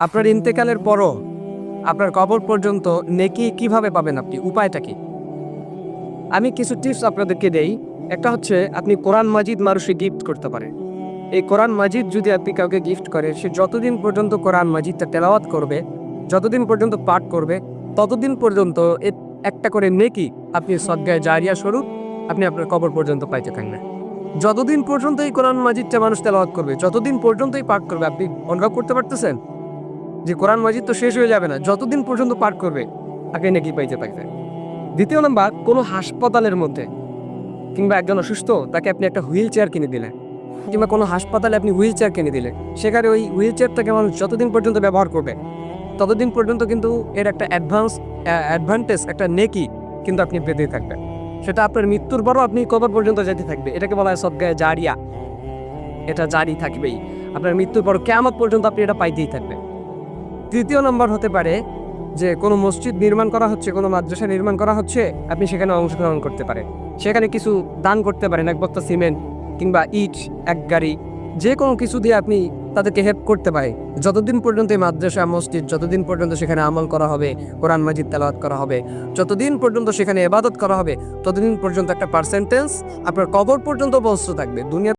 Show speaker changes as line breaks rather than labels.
আপনার ইন্তেকালের পরও আপনার কবর পর্যন্ত নেকি কিভাবে পাবেন আপনি? উপায়টা কি? আমি কিছু টিপস আপনাদেরকে দেই। একটা হচ্ছে আপনি কোরআন মাজিদ মানুষকে গিফট করতে পারেন। এই কোরআন মাজিদ যদি আপনি কাউকে গিফট করেন, সে যতদিন পর্যন্ত কোরআন মাজিদটা তেলাওয়াত করবে, যতদিন পর্যন্ত পাঠ করবে, ততদিন পর্যন্ত একটা করে নেকি আপনি সদকায়ে জারিয়া স্বরূপ আপনি আপনার কবর পর্যন্ত পাইতে থাকবেন। যতদিন পর্যন্ত এই কোরআন মাজিদটা মানুষ তেলাওয়াত করবে, যতদিন পর্যন্তই পাঠ করবে, আপনি অনুভব করতে পারতেছেন যে কোরআন মাজিদ তো শেষ হয়ে যাবে না, যতদিন পর্যন্ত পাঠ করবে আপনি নেকি পাইতে থাকবেন। দ্বিতীয় নাম্বার, কোনো হাসপাতালের মধ্যে কিংবা একজন অসুস্থ তাকে আপনি একটা হুইল চেয়ার কিনে দিলেন, কিংবা কোনো হাসপাতালে আপনি হুইল চেয়ার কিনে দিলেন, সেখানে ওই হুইল চেয়ারটাকে মানুষ যতদিন পর্যন্ত ব্যবহার করবে ততদিন পর্যন্ত কিন্তু এর একটা অ্যাডভান্টেজ, একটা নেকি কিন্তু আপনি পেতেই থাকবেন। সেটা আপনার মৃত্যুর পরও আপনি কবর পর্যন্ত যেতে থাকবে। এটাকে বলা হয় সদকায়ে জারিয়া। এটা জারি থাকবেই আপনার মৃত্যুর পর, কিয়ামত পর্যন্ত আপনি এটা পাইতেই থাকবেন। তৃতীয় নম্বর হতে পারে যে কোনো মসজিদ নির্মাণ করা হচ্ছে, কোনো মাদ্রাসা নির্মাণ করা হচ্ছে, আপনি সেখানে অংশগ্রহণ করতে পারেন। সেখানে কিছু দান করতে পারেন, এক বস্তা সিমেন্ট কিংবা ইট, এক গাড়ি, যে কোনো কিছু দিয়ে আপনি তাদেরকে হেল্প করতে পারেন। যতদিন পর্যন্ত এই মাদ্রাসা মসজিদ, যতদিন পর্যন্ত সেখানে আমল করা হবে, কোরআন মাজিদ তেলাওয়াত করা হবে, যতদিন পর্যন্ত সেখানে ইবাদত করা হবে, ততদিন পর্যন্ত একটা পার্সেন্টেজ আপনার কবর পর্যন্ত পৌঁছতে থাকবে। দুনিয়া